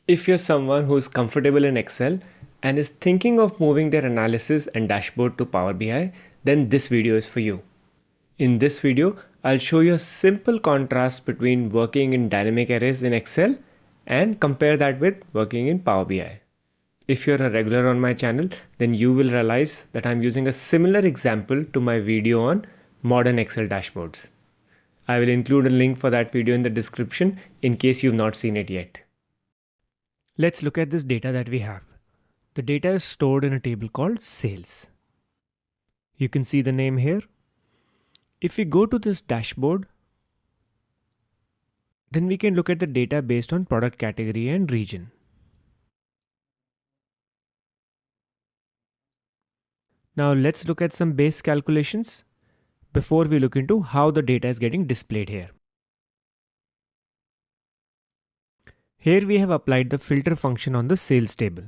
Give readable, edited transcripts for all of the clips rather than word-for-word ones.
If you're someone who's comfortable in Excel and is thinking of moving their analysis and dashboard to Power BI, then this video is for you. In this video, I'll show you a simple contrast between working in dynamic arrays in Excel and compare that with working in Power BI. If you're a regular on my channel, then you will realize that I'm using a similar example to my video on modern Excel dashboards. I will include a link for that video in the description in case you've not seen it yet. Let's look at this data that we have. The data is stored in a table called sales. You can see the name here. If we go to this dashboard, then we can look at the data based on product category and region. Now let's look at some base calculations before we look into how the data is getting displayed here. Here we have applied the filter function on the sales table.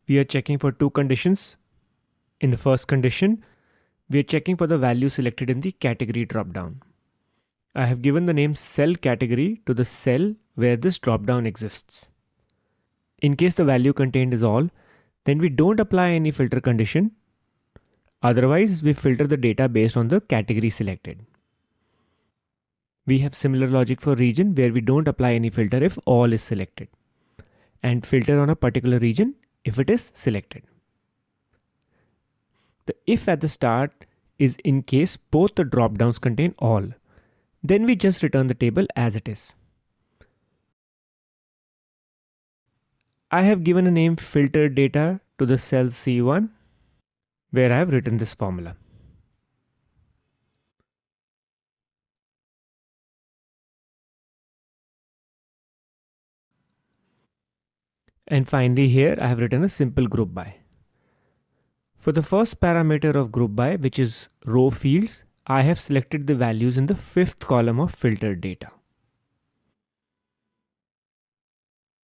We are checking for two conditions. In the first condition, we are checking for the value selected in the category dropdown. I have given the name cell category to the cell where this dropdown exists. In case the value contained is all, then we don't apply any filter condition. Otherwise, we filter the data based on the category selected. We have similar logic for region where we don't apply any filter if all is selected, and filter on a particular region if it is selected. The if at the start is in case both the dropdowns contain all. Then we just return the table as it is. I have given a name filter data to the cell C1 where I have written this formula. And finally here I have written a simple group by. For the first parameter of group by, which is row fields, I have selected the values in the fifth column of filtered data.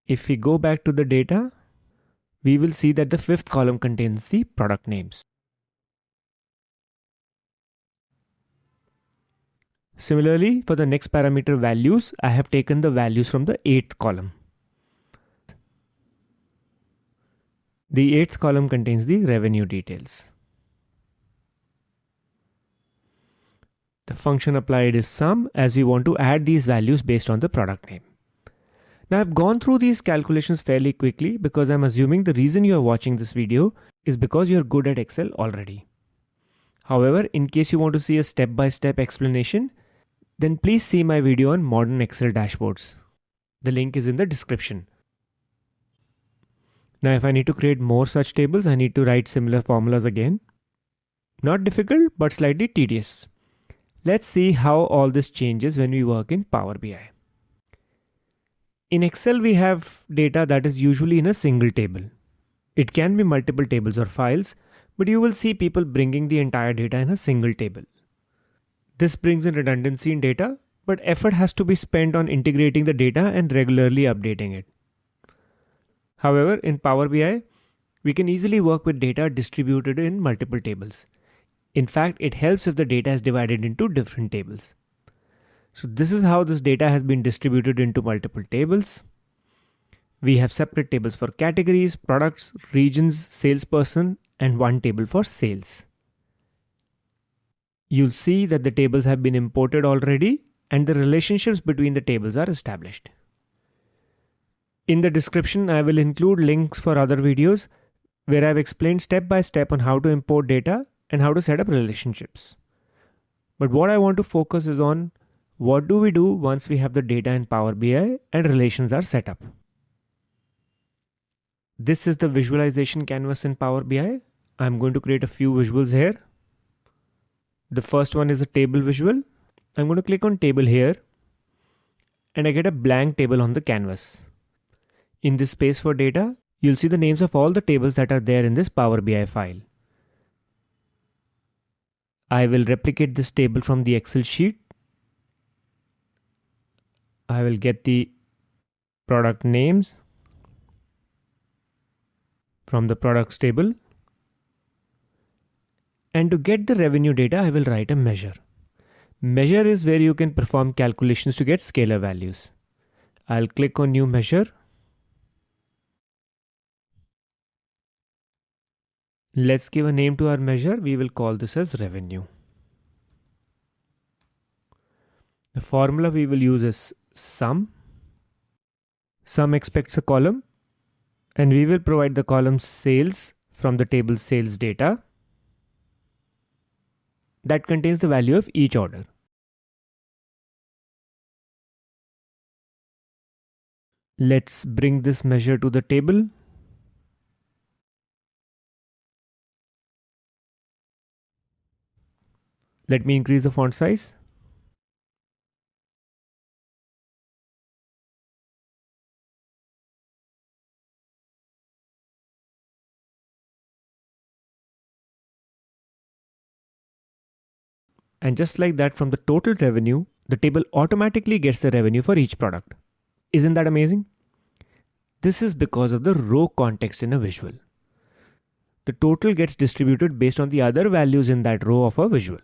If we go back to the data, we will see that the fifth column contains the product names. Similarly, for the next parameter values, I have taken the values from the eighth column. The eighth column contains the revenue details. The function applied is sum, as we want to add these values based on the product name. Now I've gone through these calculations fairly quickly because I'm assuming the reason you are watching this video is because you're good at Excel already. However, in case you want to see a step-by-step explanation, then please see my video on modern Excel dashboards. The link is in the description. Now if I need to create more such tables, I need to write similar formulas again. Not difficult, but slightly tedious. Let's see how all this changes when we work in Power BI. In Excel, we have data that is usually in a single table. It can be multiple tables or files, but you will see people bringing the entire data in a single table. This brings in redundancy in data, but effort has to be spent on integrating the data and regularly updating it. However, in Power BI, we can easily work with data distributed in multiple tables. In fact, it helps if the data is divided into different tables. So this is how this data has been distributed into multiple tables. We have separate tables for categories, products, regions, salesperson, and one table for sales. You'll see that the tables have been imported already and the relationships between the tables are established. In the description, I will include links for other videos where I've explained step by step on how to import data and how to set up relationships. But what I want to focus is on what do we do once we have the data in Power BI and relations are set up. This is the visualization canvas in Power BI. I'm going to create a few visuals here. The first one is a table visual. I'm going to click on table here and I get a blank table on the canvas. In this space for data, you'll see the names of all the tables that are there in this Power BI file. I will replicate this table from the Excel sheet. I will get the product names from the products table. And to get the revenue data, I will write a measure. Measure is where you can perform calculations to get scalar values. I'll click on new measure. Let's give a name to our measure. We will call this as revenue. The formula we will use is sum. Sum expects a column, and we will provide the column sales from the table sales data that contains the value of each order. Let's bring this measure to the table. Let me increase the font size. And just like that, from the total revenue, the table automatically gets the revenue for each product. Isn't that amazing? This is because of the row context in a visual. The total gets distributed based on the other values in that row of a visual.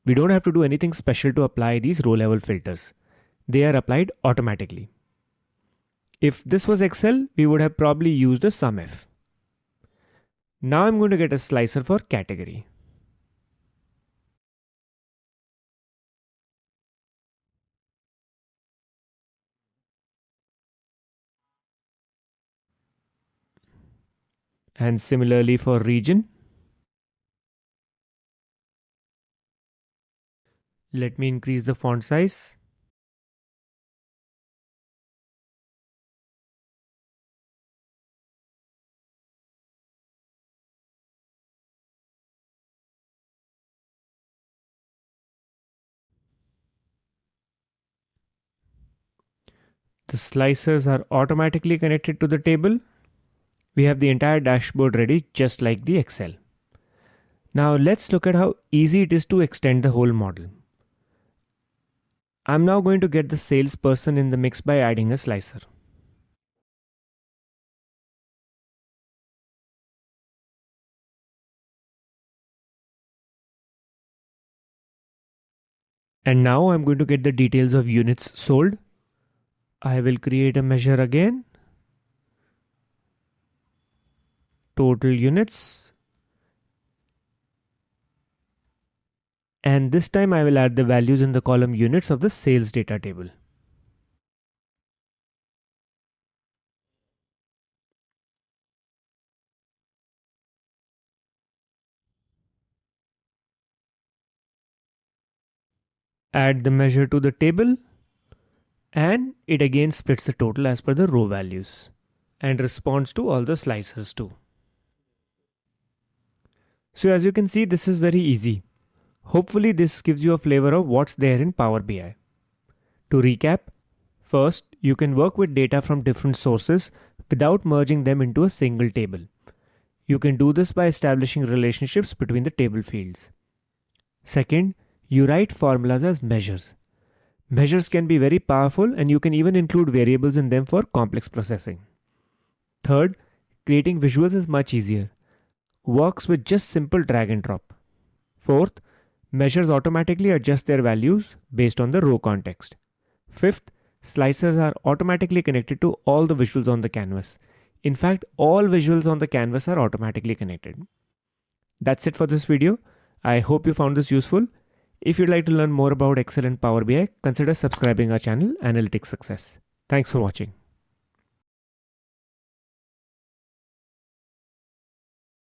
We don't have to do anything special to apply these row level filters. They are applied automatically. If this was Excel, we would have probably used a SUMIF. Now I'm going to get a slicer for category. And similarly for region. Let me increase the font size. The slicers are automatically connected to the table. We have the entire dashboard ready, just like the Excel. Now let's look at how easy it is to extend the whole model. I'm now going to get the salesperson in the mix by adding a slicer. And now I'm going to get the details of units sold. I will create a measure again. Total units. And this time I will add the values in the column units of the sales data table. Add the measure to the table, and it again splits the total as per the row values and responds to all the slicers too. So as you can see, this is very easy. Hopefully this gives you a flavor of what's there in Power BI. To recap, first, you can work with data from different sources without merging them into a single table. You can do this by establishing relationships between the table fields. Second, you write formulas as measures. Measures can be very powerful, and you can even include variables in them for complex processing. Third, creating visuals is much easier. Works with just simple drag and drop. Fourth, measures automatically adjust their values based on the row context. Fifth, slicers are automatically connected to all the visuals on the canvas. In fact, all visuals on the canvas are automatically connected. That's it for this video. I hope you found this useful. If you'd like to learn more about Excel and Power BI, consider subscribing our channel, Analytics Success. Thanks for watching.